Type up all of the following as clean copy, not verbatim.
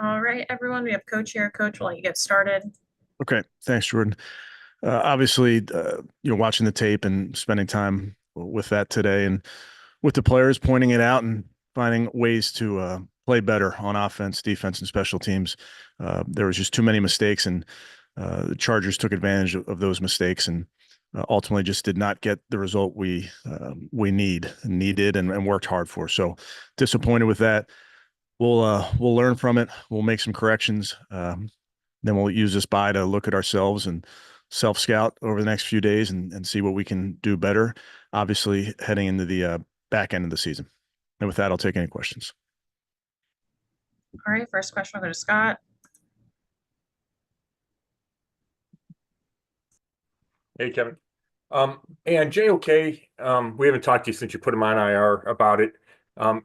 All right, everyone, we have Coach here. Coach, we'll let you get started. Okay, thanks, Jordan. Obviously, watching the tape and spending time with that today, and with the players pointing it out and finding ways to play better on offense, defense, and special teams. There was just too many mistakes, and the Chargers took advantage of those mistakes, and ultimately just did not get the result we needed and worked hard for. So disappointed with that. We'll learn from it. We'll make some corrections. Then we'll use this bye to look at ourselves and self-scout over the next few days and see what we can do better, obviously heading into the back end of the season. And with that, I'll take any questions. All right, first question, we'll go to Scott. Hey, Kevin. And JOK, we haven't talked to you since you put him on IR about it.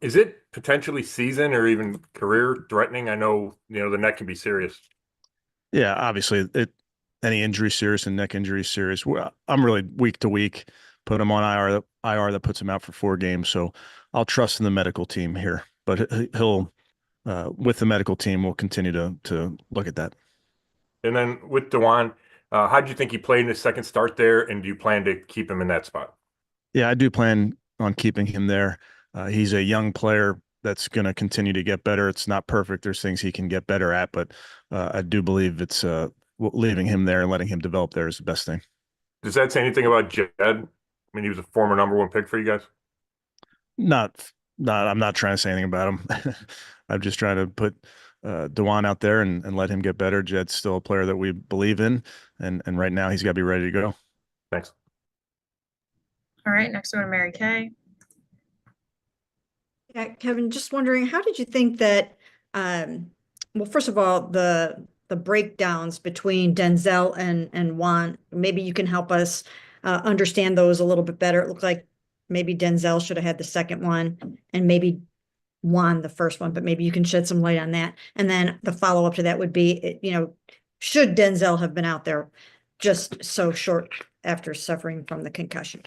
Is it potentially season or even career threatening? I know, the neck can be serious. Yeah, obviously, any injury serious and neck injury serious. I'm really week to week, put him on IR that puts him out for 4 games. So I'll trust in the medical team here, but he'll with the medical team, we'll continue to look at that. And then with Dewan, how do you think he played in his second start there, and do you plan to keep him in that spot? Yeah, I do plan on keeping him there. He's a young player that's going to continue to get better. It's not perfect. There's things he can get better at, but I do believe it's leaving him there and letting him develop there is the best thing. Does that say anything about Jed? I mean, he was a former #1 pick for you guys. I'm not trying to say anything about him. I'm just trying to put Dewan out there and let him get better. Jed's still a player that we believe in, and right now he's got to be ready to go. Thanks. All right, next one, Mary Kay. Yeah, Kevin, just wondering, how did you think that, well, first of all, the breakdowns between Denzel and Juan, maybe you can help us understand those a little bit better. It looked like maybe Denzel should have had the second one and maybe Juan the first one, but maybe you can shed some light on that. And then the follow-up to that would be, should Denzel have been out there just so short after suffering from the concussion?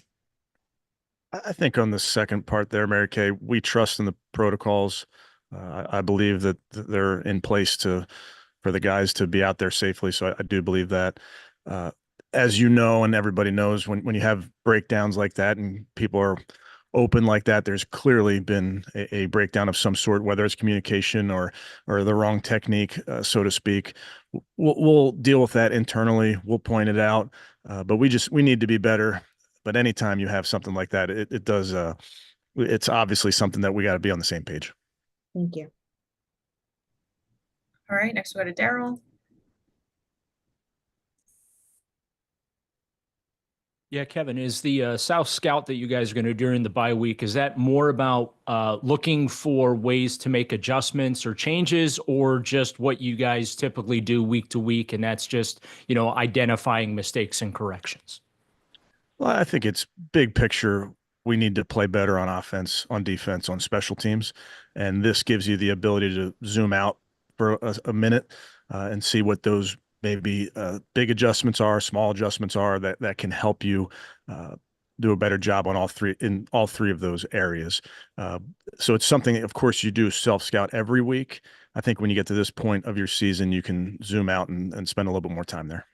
I think on the second part there, Mary Kay, we trust in the protocols. I believe that they're in place for the guys to be out there safely. So I do believe that. As you know, and everybody knows, when you have breakdowns like that and people are open like that, there's clearly been a breakdown of some sort, whether it's communication or the wrong technique, so to speak. We'll deal with that internally. We'll point it out, but we need to be better. But anytime you have something like that, it does. It's obviously something that we got to be on the same page. Thank you. All right, next we'll go to Daryl. Yeah, Kevin, is the South Scout that you guys are going to do during the bye week, is that more about looking for ways to make adjustments or changes, or just what you guys typically do week to week, and that's just, identifying mistakes and corrections? Well, I think it's big picture. We need to play better on offense, on defense, on special teams. And this gives you the ability to zoom out for a minute and see what those maybe big adjustments are, small adjustments are that can help you do a better job on all three of those areas. So it's something, of course, you do self-scout every week. I think when you get to this point of your season, you can zoom out and spend a little bit more time there.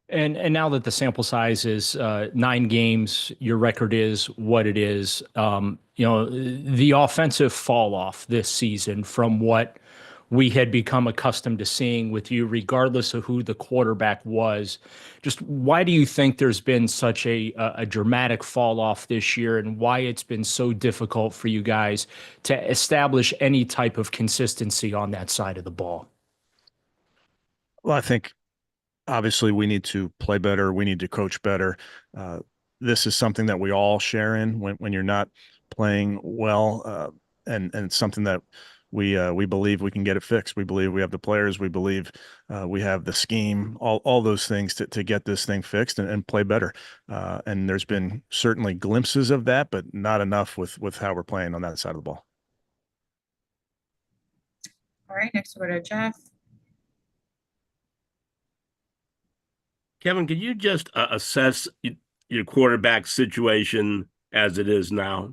And now that the sample size is 9 games, your record is what it is. The offensive fall off this season from what we had become accustomed to seeing with you, regardless of who the quarterback was. Just why do you think there's been such a dramatic fall off this year, and why it's been so difficult for you guys to establish any type of consistency on that side of the ball? Well, I think obviously we need to play better. We need to coach better. This is something that we all share in when you're not playing well, and it's something that we believe we can get it fixed. We believe we have the players. We believe we have the scheme, all those things to get this thing fixed and play better. And there's been certainly glimpses of that, but not enough with how we're playing on that side of the ball. All right, next we'll go to Jeff. Kevin, could you just assess your quarterback situation as it is now?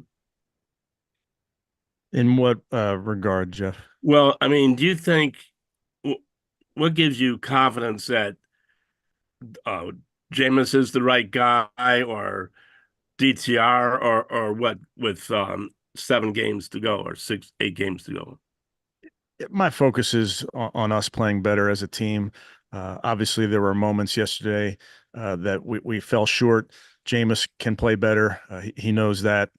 In what regard, Jeff? Well, I mean, do you think what gives you confidence that Jameis is the right guy, or DTR, or what, with 7 games to go, or 8 games to go? My focus is on us playing better as a team. Obviously, there were moments yesterday that we fell short. Jameis can play better. He knows that.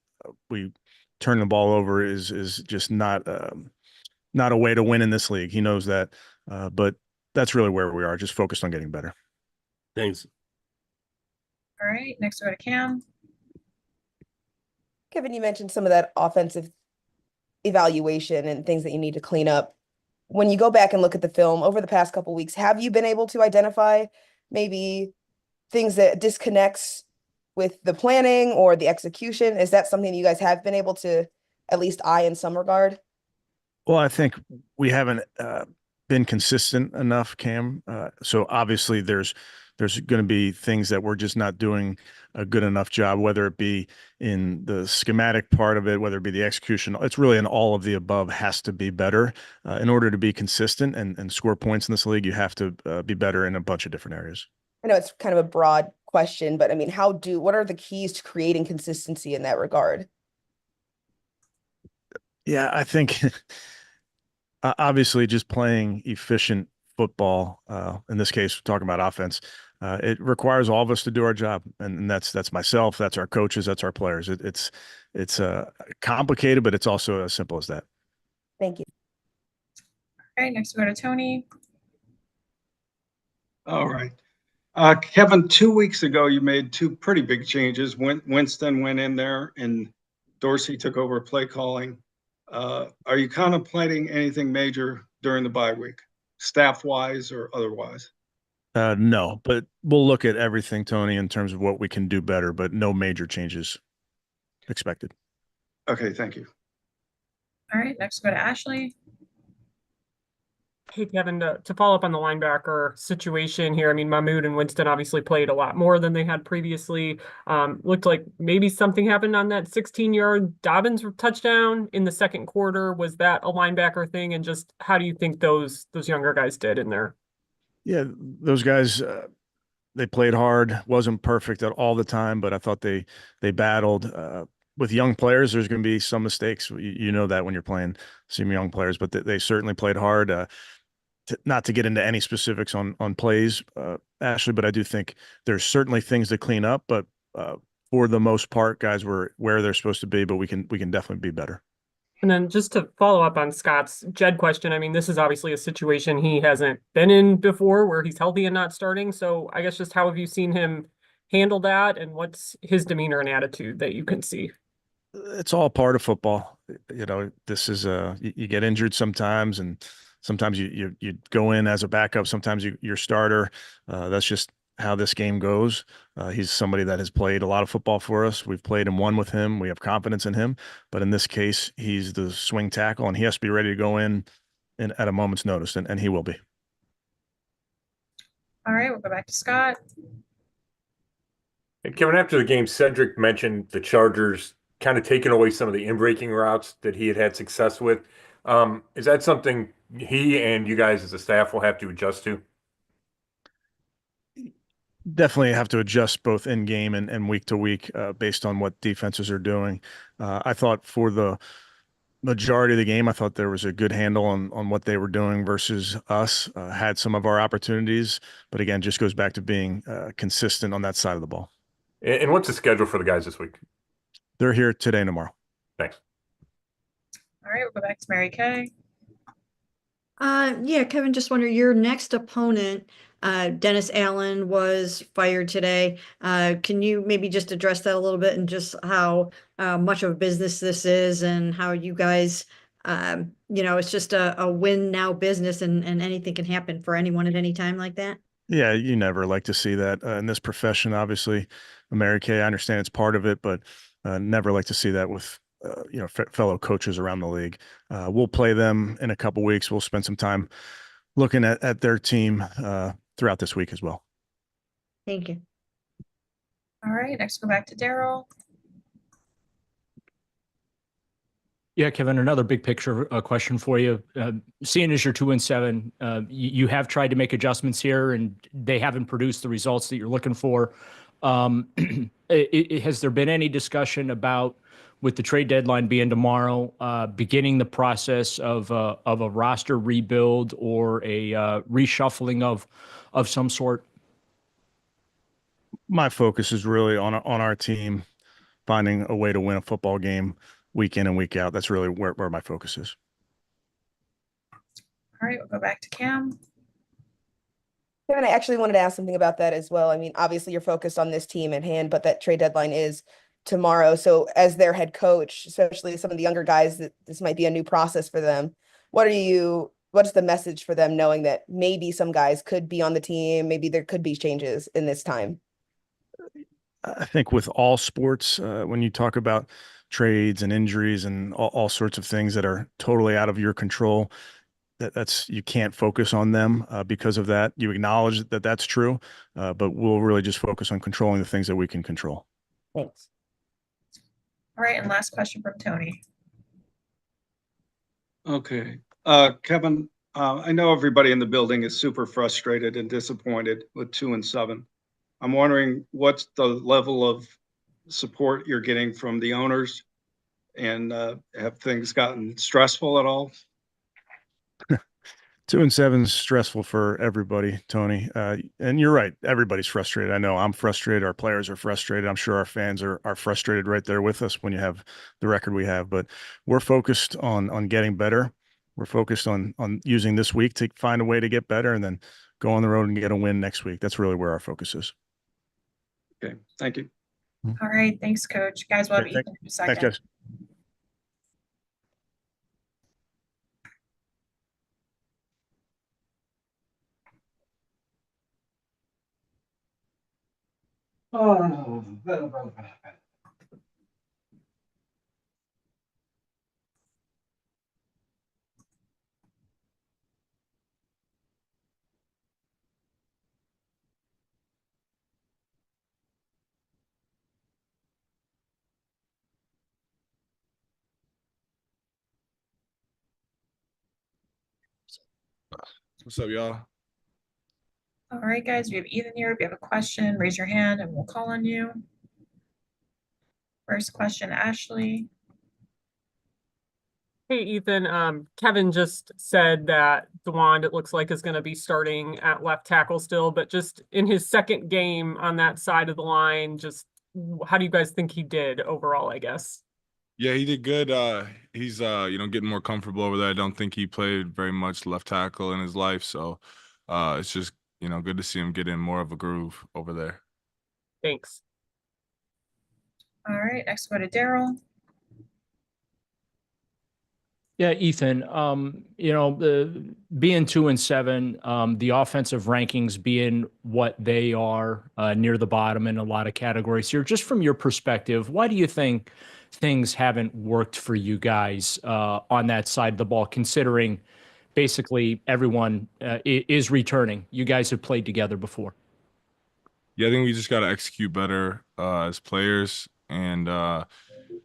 We turning the ball over is just not a way to win in this league. He knows that. But that's really where we are, just focused on getting better. Thanks. All right, next we go to Cam. Kevin, you mentioned some of that offensive evaluation and things that you need to clean up. When you go back and look at the film over the past couple weeks, have you been able to identify maybe things that disconnects with the planning or the execution? Is that something that you guys have been able to at least eye in some regard? Well, I think we haven't been consistent enough, Cam. So obviously there's going to be things that we're just not doing a good enough job, whether it be in the schematic part of it, whether it be the execution. It's really an all of the above has to be better. In order to be consistent and score points in this league, you have to be better in a bunch of different areas. I know it's kind of a broad question, but I mean, what are the keys to creating consistency in that regard? Yeah, I think obviously just playing efficient football, in this case, we're talking about offense, it requires all of us to do our job. And that's myself, that's our coaches, that's our players. It's complicated, but it's also as simple as that. Thank you. All right, next we go to Tony. All right. Kevin, 2 weeks ago, you made 2 pretty big changes. Winston went in there and Dorsey took over play calling. Are you contemplating anything major during the bye week, staff-wise or otherwise? No, but we'll look at everything, Tony, in terms of what we can do better, but no major changes expected. Okay, thank you. All right, next we go to Ashley. Hey, Kevin, to follow up on the linebacker situation here, I mean, Mahmoud and Winston obviously played a lot more than they had previously. Looked like maybe something happened on that 16-yard Dobbins touchdown in the second quarter. Was that a linebacker thing? And just how do you think those younger guys did in there? Yeah, those guys, they played hard. Wasn't perfect at all the time, but I thought they battled. With young players, there's going to be some mistakes. You know that when you're playing some young players, but they certainly played hard. Not to get into any specifics on plays, Ashley, but I do think there's certainly things to clean up. But for the most part, guys were where they're supposed to be. But we can definitely be better. And then just to follow up on Scott's Jed question, I mean, this is obviously a situation he hasn't been in before where he's healthy and not starting. So I guess just how have you seen him handle that, and what's his demeanor and attitude that you can see? It's all part of football. You know, this is you get injured sometimes, and sometimes you go in as a backup. Sometimes you're starter. That's just how this game goes. He's somebody that has played a lot of football for us. We've played and won with him. We have confidence in him. But in this case, he's the swing tackle, and he has to be ready to go in at a moment's notice, and he will be. All right, we'll go back to Scott. And Kevin, after the game, Cedric mentioned the Chargers kind of taking away some of the in-breaking routes that he had success with. Is that something he and you guys as a staff will have to adjust to? Definitely have to adjust both in game and week to week based on what defenses are doing. I thought for the majority of the game, I thought there was a good handle on what they were doing versus us. Had some of our opportunities, but again, just goes back to being consistent on that side of the ball. And what's the schedule for the guys this week? They're here today and tomorrow. Thanks. All right, we'll go back to Mary Kay. Yeah, Kevin, just wonder, your next opponent, Dennis Allen, was fired today. Can you maybe just address that a little bit, and just how much of a business this is, and how you guys, it's just a win now business, and anything can happen for anyone at any time like that? Yeah, you never like to see that in this profession. Obviously, Mary Kay, I understand it's part of it, but never like to see that with fellow coaches around the league. We'll play them in a couple weeks. We'll spend some time looking at their team throughout this week as well. Thank you. All right, next go back to Daryl. Yeah, Kevin, another big picture question for you. Seeing as you're 2-7, you have tried to make adjustments here and they haven't produced the results that you're looking for. Has there been any discussion about, with the trade deadline being tomorrow, beginning the process of a roster rebuild or a reshuffling of some sort? My focus is really on our team, finding a way to win a football game week in and week out. That's really where my focus is. All right, we'll go back to Cam. Kevin, I actually wanted to ask something about that as well. I mean, obviously you're focused on this team at hand, but that trade deadline is tomorrow. So as their head coach, especially some of the younger guys, that this might be a new process for them. What's the message for them, knowing that maybe some guys could be on the team, maybe there could be changes in this time? I think with all sports, when you talk about trades and injuries and all sorts of things that are totally out of your control, that's you can't focus on them because of that. You acknowledge that that's true, but we'll really just focus on controlling the things that we can control. Thanks. All right, and last question from Tony. Okay. Kevin, I know everybody in the building is super frustrated and disappointed with 2-7. I'm wondering what's the level of support you're getting from the owners, and have things gotten stressful at all? 2-7 is stressful for everybody, Tony. And you're right. Everybody's frustrated. I know I'm frustrated. Our players are frustrated. I'm sure our fans are frustrated right there with us when you have the record we have. But we're focused on getting better. We're focused on using this week to find a way to get better and then go on the road and get a win next week. That's really where our focus is. Okay, thank you. All right, thanks, Coach. Guys, we'll have Okay, Ethan in a second. Thanks, guys. What's up, y'all? All right, guys, we have Ethan here. If you have a question, raise your hand and we'll call on you. First question, Ashley. Hey, Ethan, Kevin just said that DeWand, it looks like, is going to be starting at left tackle still, but just in his second game on that side of the line, just how do you guys think he did overall, I guess? Yeah, he did good. He's getting more comfortable over there. I don't think he played very much left tackle in his life, so it's just good to see him get in more of a groove over there. Thanks. All right, next go to Daryl. Yeah, Ethan, being 2-7, the offensive rankings being what they are, near the bottom in a lot of categories here, just from your perspective, why do you think things haven't worked for you guys on that side of the ball, considering basically everyone is returning? You guys have played together before. Yeah, I think we just got to execute better as players, and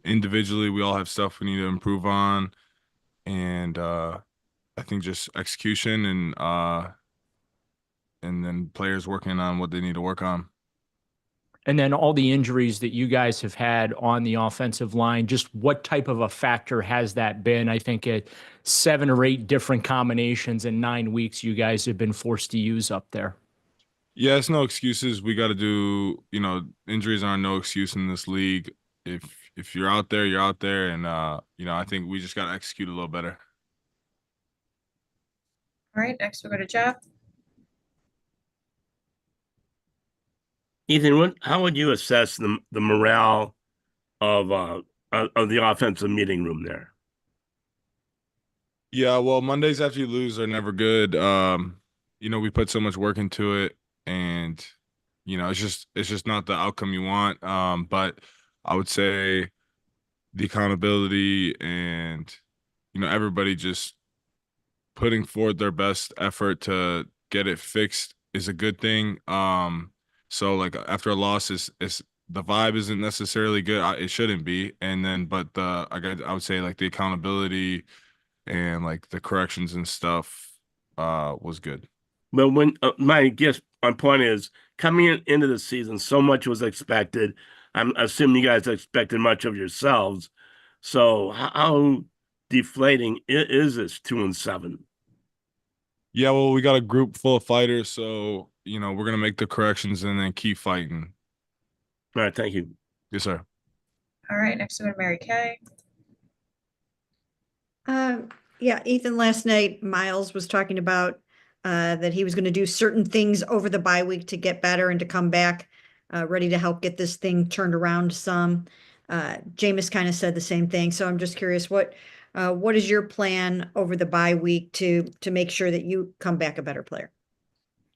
individually, we all have stuff we need to improve on. And I think just execution and then players working on what they need to work on. And then all the injuries that you guys have had on the offensive line, just what type of a factor has that been? I think at 7 or 8 different combinations in 9 weeks, you guys have been forced to use up there. Yeah, it's no excuses. We got to do, injuries are no excuse in this league. If you're out there, you're out there. And, I think we just got to execute a little better. All right, next we'll go to Jeff. Ethan, how would you assess the morale of the offensive meeting room there? Yeah, well, Mondays after you lose are never good. We put so much work into it, and it's just not the outcome you want. But I would say the accountability and everybody just putting forth their best effort to get it fixed is a good thing. So like after a loss is the vibe isn't necessarily good. It shouldn't be. And then, but I would say like the accountability and like the corrections and stuff was good. But when my point is coming into the season, so much was expected. I'm assuming you guys expected much of yourselves. So how deflating is this 2-7? Yeah, well, we got a group full of fighters, so we're gonna make the corrections and then keep fighting. All right, thank you. Yes, sir. All right, next we go to Mary Kay. Yeah, Ethan, last night, Miles was talking about that he was going to do certain things over the bye week to get better and to come back ready to help get this thing turned around some. Jameis kind of said the same thing. So I'm just curious, what is your plan over the bye week to make sure that you come back a better player?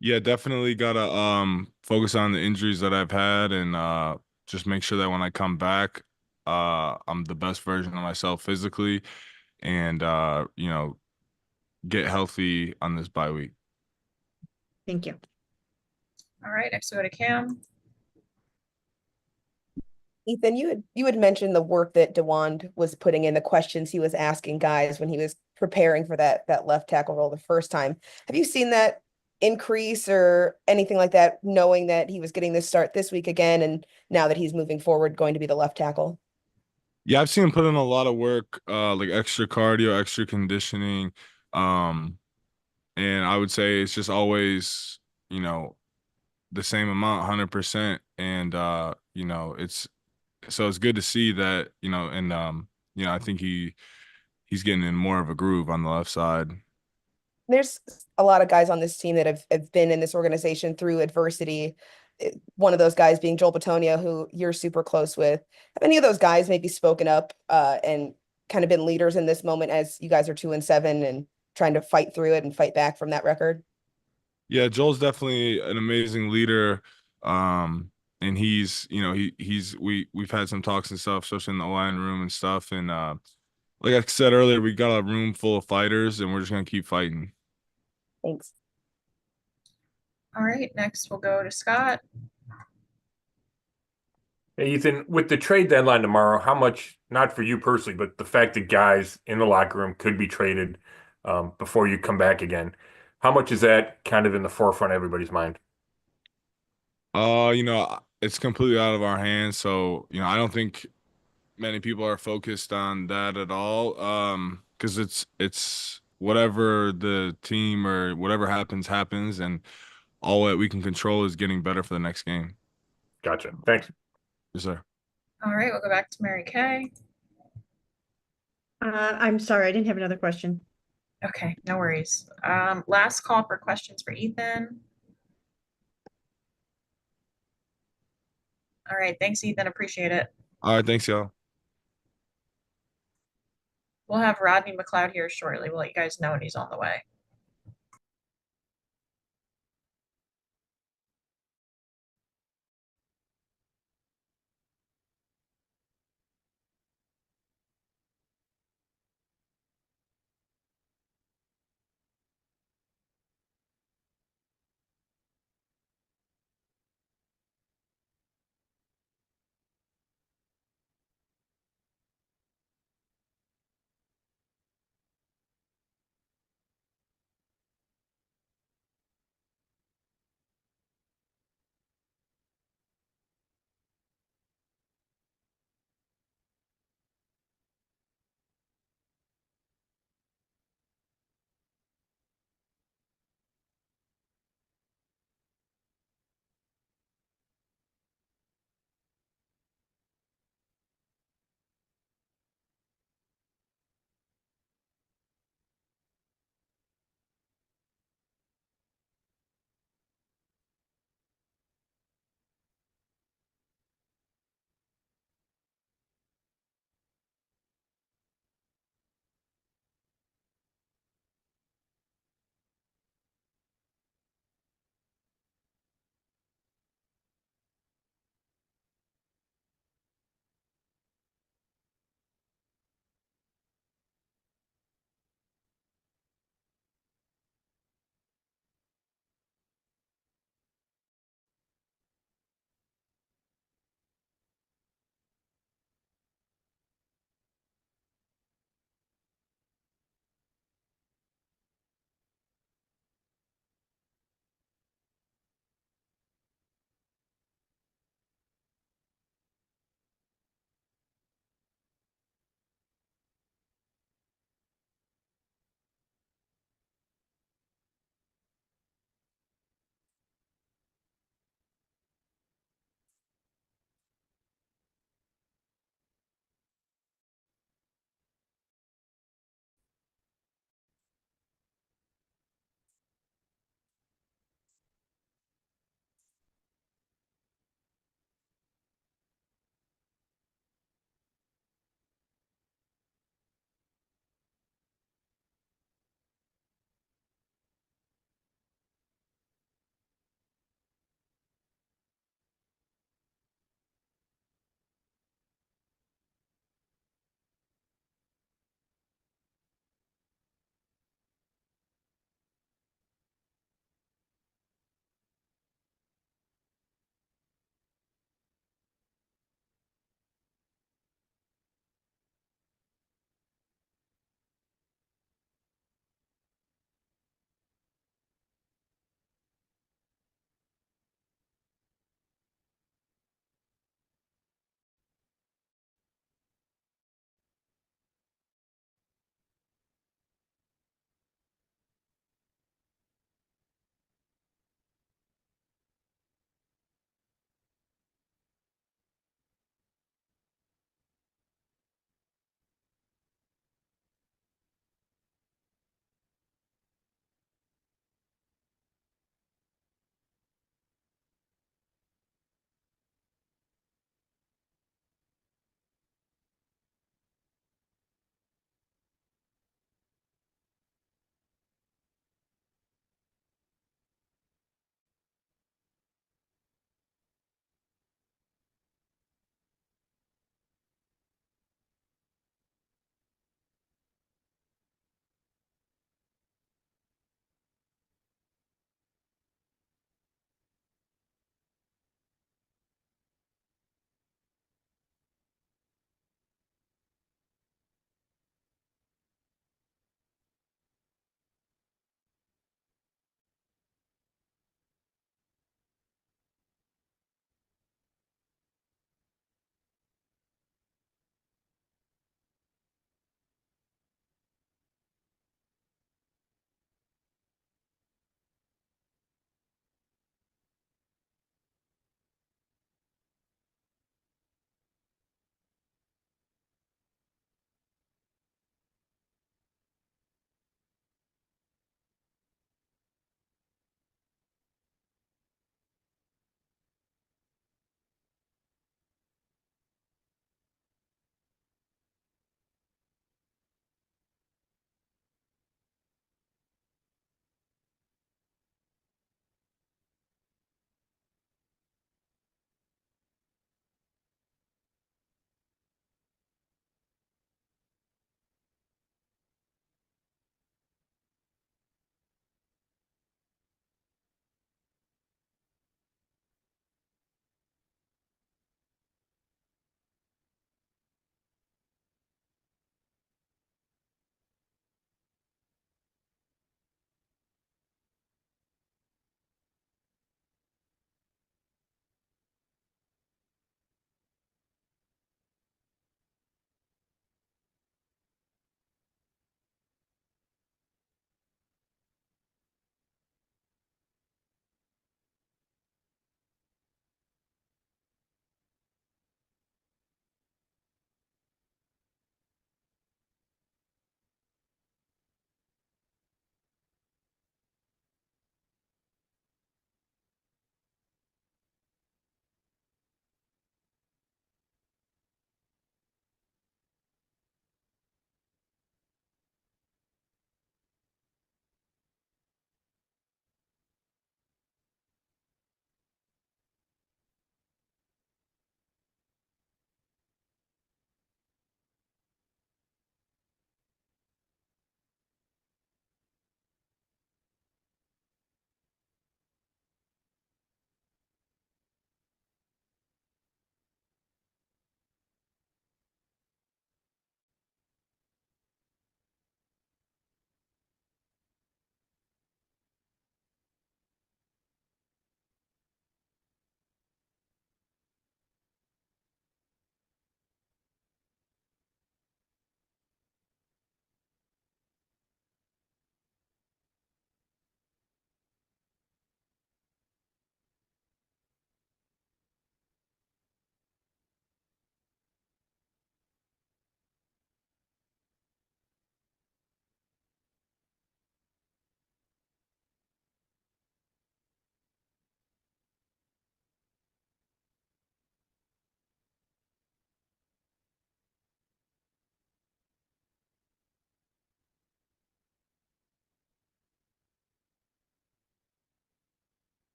Yeah, definitely gotta focus on the injuries that I've had and just make sure that when I come back, I'm the best version of myself physically and get healthy on this bye week. Thank you. All right, next we go to Cam. Ethan, you had mentioned the work that DeWand was putting in, the questions he was asking guys when he was preparing for that left tackle role the first time. Have you seen that increase or anything like that, knowing that he was getting this start this week again, and now that he's moving forward, going to be the left tackle? Yeah, I've seen him put in a lot of work, like extra cardio, extra conditioning. And I would say it's just always, the same amount, 100%. And it's good to see that, and I think he's getting in more of a groove on the left side. There's a lot of guys on this team that have been in this organization through adversity. One of those guys being Joel Bitonio, who you're super close with. Have any of those guys maybe spoken up and kind of been leaders in this moment as you guys are 2-7 and trying to fight through it and fight back from that record? Yeah, Joel's definitely an amazing leader. And we've had some talks and stuff, especially in the line room and stuff. And like I said earlier, we got a room full of fighters and we're just gonna keep fighting. Thanks. All right, next we'll go to Scott. Hey, Ethan, with the trade deadline tomorrow, how much, not for you personally, but the fact that guys in the locker room could be traded before you come back again, how much is that kind of in the forefront of everybody's mind? It's completely out of our hands. So, I don't think many people are focused on that at all. Because it's whatever the team or whatever happens, and all that we can control is getting better for the next game. Gotcha. Thanks. Yes, sir. All right, we'll go back to Mary Kay. I'm sorry, I didn't have another question. Okay, no worries. Last call for questions for Ethan. All right, thanks, Ethan. Appreciate it. All right, thanks, y'all. We'll have Rodney McLeod here shortly. We'll let you guys know when he's on the way.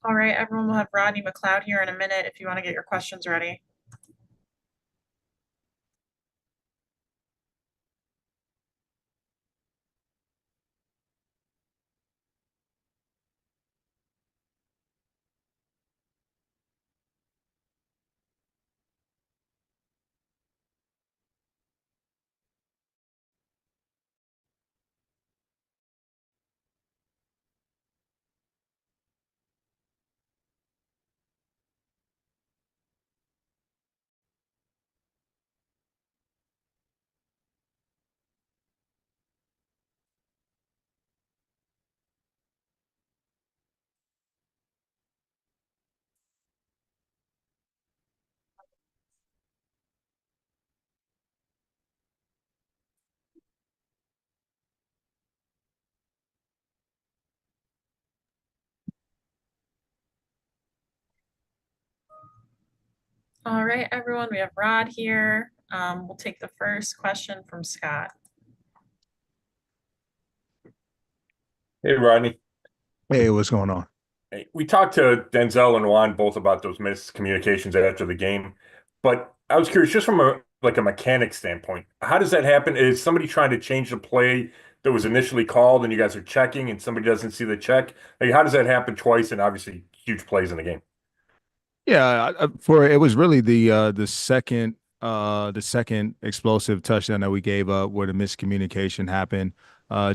All right, everyone, we'll have Rodney McLeod here in a minute if you want to get your questions ready. All right, everyone, we have Rod here. We'll take the first question from Scott. Hey, Rodney. Hey, what's going on? Hey, we talked to Denzel and Juan both about those miscommunications after the game, but I was curious, just from a mechanic standpoint, how does that happen? Is somebody trying to change the play that was initially called and you guys are checking and somebody doesn't see the check? Like, how does that happen twice and obviously huge plays in the game? Yeah, it was really the second explosive touchdown that we gave up where the miscommunication happened.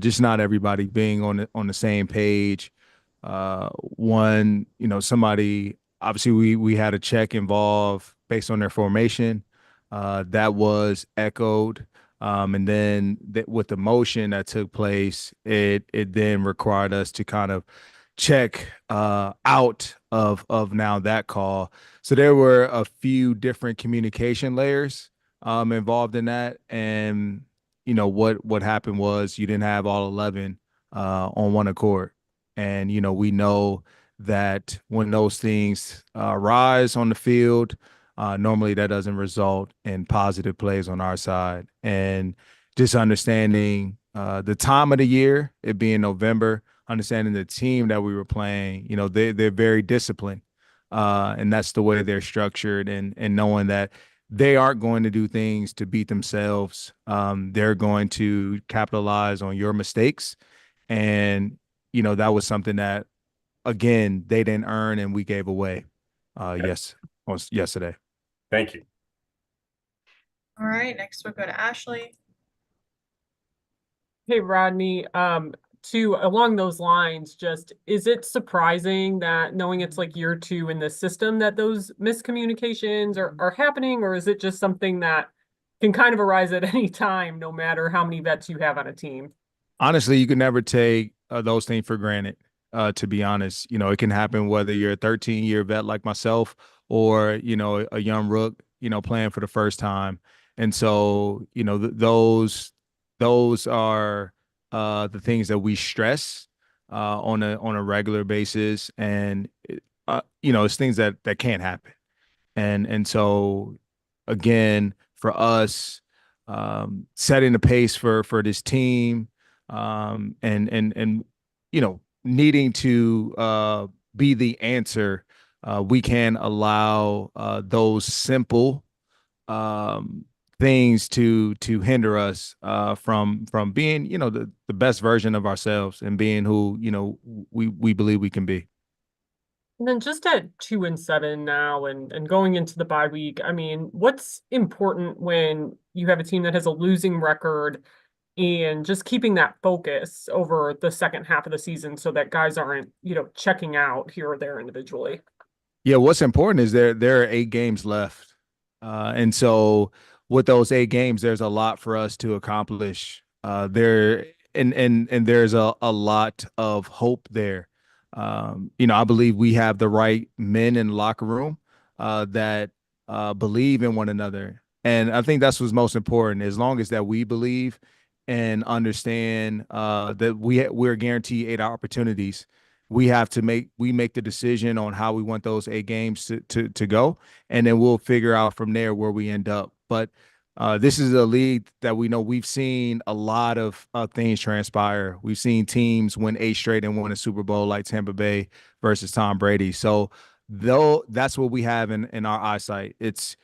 Just not everybody being on the same page. One, somebody obviously we had a check involved based on their formation. That was echoed. And then with the motion that took place, it then required us to kind of check out of now that call. So there were a few different communication layers involved in that. And what happened was you didn't have all 11 on one accord. And we know that when those things rise on the field, normally that doesn't result in positive plays on our side. And just understanding the time of the year, it being November, understanding the team that we were playing, they're very disciplined. And that's the way they're structured, and knowing that they aren't going to do things to beat themselves. They're going to capitalize on your mistakes. And, that was something that, again, they didn't earn and we gave away yesterday. Thank you. All right, next we'll go to Ashley. Hey, Rodney, along those lines, just is it surprising that knowing it's like year 2 in the system that those miscommunications are happening, or is it just something that can kind of arise at any time, no matter how many vets you have on a team? Honestly, you can never take those things for granted. To be honest, it can happen whether you're a 13-year vet like myself or, a young rook, playing for the first time. And so, those are the things that we stress on a regular basis. And, it's things that can't happen. And so, again, for us, setting the pace for this team, and needing to be the answer, we can allow those simple things to hinder us from being the best version of ourselves and being who we believe we can be. And then just at 2-7 now and going into the bye week, I mean, what's important when you have a team that has a losing record and just keeping that focus over the second half of the season so that guys aren't, checking out here or there individually? Yeah, what's important is there are 8 games left. And so with those 8 games, there's a lot for us to accomplish. There's a lot of hope there. I believe we have the right men in the locker room that believe in one another. And I think that's what's most important. As long as that we believe and understand that we're guaranteed 8 opportunities, we make the decision on how we want those 8 games to go, and then we'll figure out from there where we end up. But This is a league that we know we've seen a lot of things transpire. We've seen teams win 8 straight and win a Super Bowl like Tampa Bay versus Tom Brady. So though that's what we have in our eyesight. It's,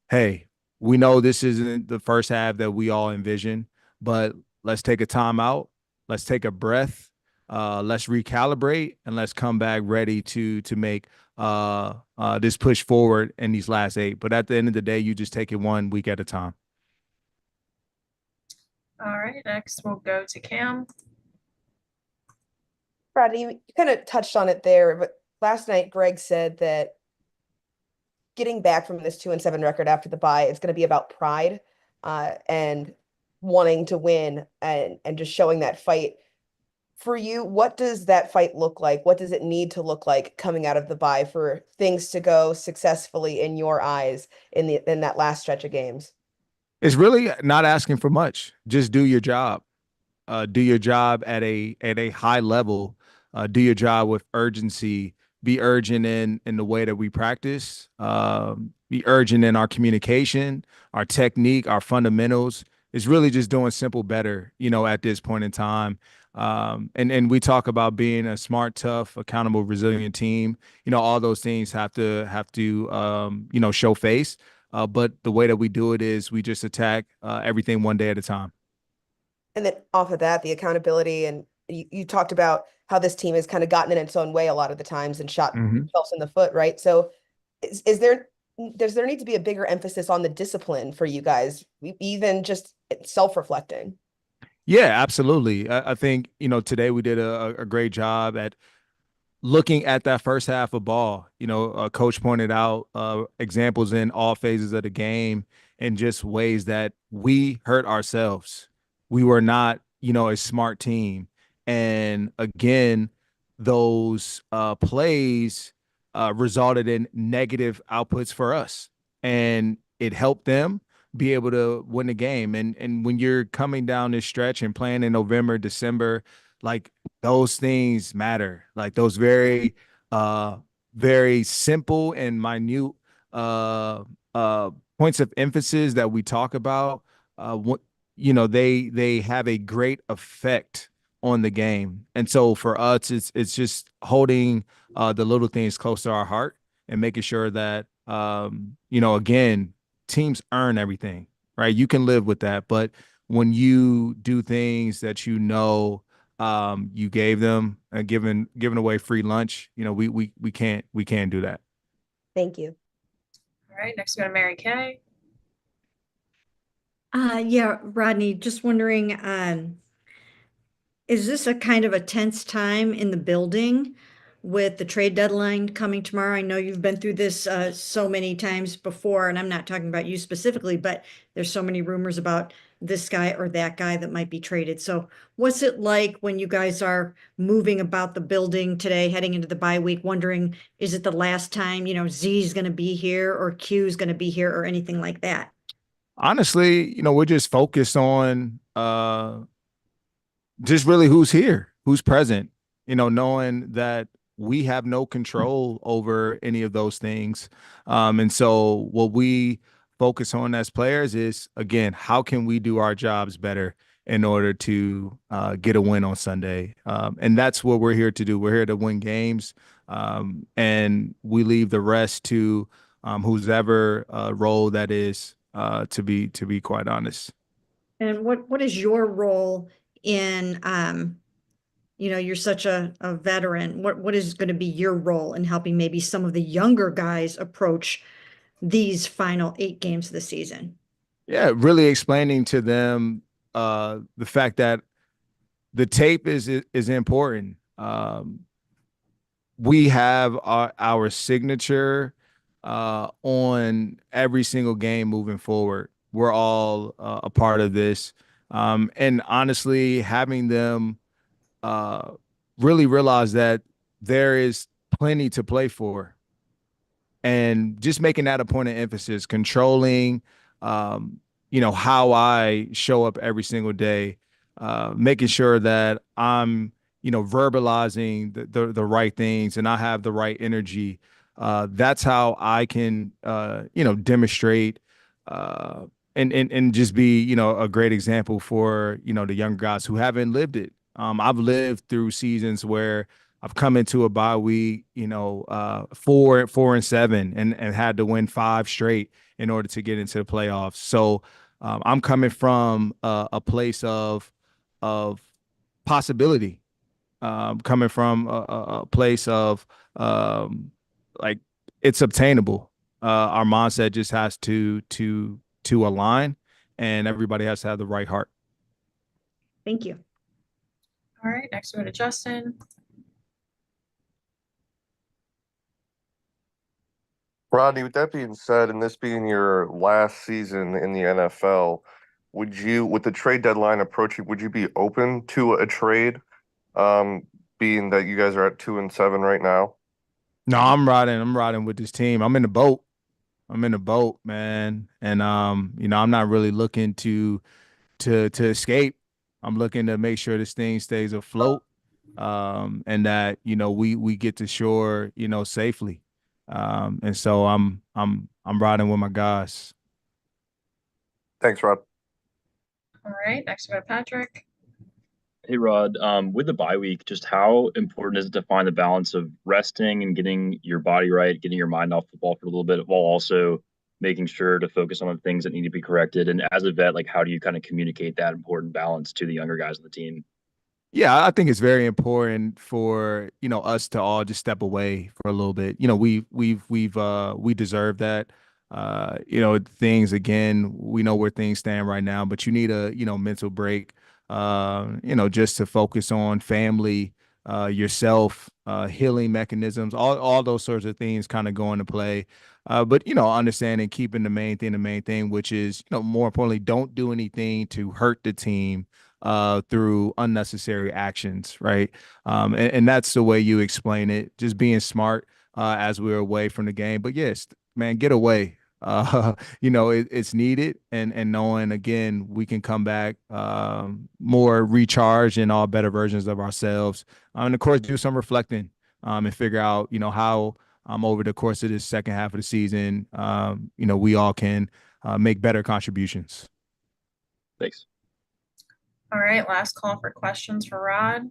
hey, we know this isn't the first half that we all envision, but let's take a timeout. Let's take a breath. Let's recalibrate and let's come back ready to make this push forward in these last 8. But at the end of the day, you just take it 1 week at a time. All right, next we'll go to Cam. Rodney, you kind of touched on it there, but last night Greg said that getting back from this 2-7 record after the bye, it's going to be about pride and wanting to win and just showing that fight. For you, what does that fight look like? What does it need to look like coming out of the bye for things to go successfully in your eyes in that last stretch of games? It's really not asking for much. Just do your job. Do your job at a high level. Do your job with urgency. Be urgent in the way that we practice. Be urgent in our communication, our technique, our fundamentals. It's really just doing simple better, at this point in time. And we talk about being a smart, tough, accountable, resilient team. All those things have to show face. But the way that we do it is we just attack everything one day at a time. And then off of that, the accountability, and you talked about how this team has kind of gotten in its own way a lot of the times and shot themselves in the foot, right? So does there need to be a bigger emphasis on the discipline for you guys, even just self-reflecting? Yeah, absolutely. I think, today we did a great job at looking at that first half of ball. Coach pointed out examples in all phases of the game and just ways that we hurt ourselves. We were not, a smart team. And again, those plays resulted in negative outputs for us. And it helped them be able to win the game. And when you're coming down this stretch and playing in November, December, like those things matter. Like those very, very simple and minute points of emphasis that we talk about, they have a great effect on the game. And so for us, it's just holding the little things close to our heart and making sure that, again, teams earn everything, right? You can live with that. But when you do things that you gave them and giving away free lunch, we can't do that. Thank you. All right, next we go to Mary Kay. Yeah, Rodney, just wondering, is this a kind of a tense time in the building with the trade deadline coming tomorrow? I know you've been through this so many times before, and I'm not talking about you specifically, but there's so many rumors about this guy or that guy that might be traded. So what's it like when you guys are moving about the building today, heading into the bye week, wondering, is it the last time, Z is going to be here or Q is going to be here or anything like that? Honestly, we're just focused on just really who's here, who's present, knowing that we have no control over any of those things. And so what we focus on as players is, again, how can we do our jobs better in order to get a win on Sunday? And that's what we're here to do. We're here to win games, and we leave the rest to whoever role that is, to be quite honest. And what is your role in, you're such a veteran. What is going to be your role in helping maybe some of the younger guys approach these final 8 games of the season? Yeah, really explaining to them the fact that the tape is important. We have our signature on every single game moving forward. We're all a part of this. And honestly, having them really realize that there is plenty to play for. And just making that a point of emphasis, controlling, how I show up every single day, making sure that I'm, verbalizing the right things and I have the right energy. That's how I can, demonstrate and just be, you know, a great example for, you know, the younger guys who haven't lived it. I've lived through seasons where I've come into a bye week, you know, 4-7 and had to win 5 straight in order to get into the playoffs. So I'm coming from a place of possibility, coming from a place of like it's obtainable. Our mindset just has to align, and everybody has to have the right heart. Thank you. All right, next we go to Justin. Rodney, with that being said, and this being your last season in the NFL, would you, with the trade deadline approaching, would you be open to a trade, being that you guys are at 2-7 right now? No, I'm riding with this team. I'm in the boat. Man. And you know, I'm not really looking to escape. I'm looking to make sure this thing stays afloat. And that, you know, we get to shore, you know, safely. And so I'm riding with my guys. Thanks, Rod. All right, next we go to Patrick. Hey Rod, with the bye week, just how important is it to find the balance of resting and getting your body right, getting your mind off football for a little bit, while also making sure to focus on the things that need to be corrected? And as a vet, like how do you kind of communicate that important balance to the younger guys on the team? Yeah, I think it's very important for, you know, us to all just step away for a little bit. You know, we deserve that. You know, things again, we know where things stand right now, but you need a, you know, mental break, you know, just to focus on family, yourself, healing mechanisms, all those sorts of things kind of go into play. But, you know, understanding, keeping the main thing, which is, you know, more importantly, don't do anything to hurt the team through unnecessary actions, right? And that's the way you explain it, just being smart as we're away from the game. But yes, man, get away. You know, it's needed, and knowing again we can come back more recharged and all better versions of ourselves. And of course, do some reflecting and figure out, you know, how over the course of this second half of the season, you know, we all can make better contributions. Thanks. All right, last call for questions for Rod.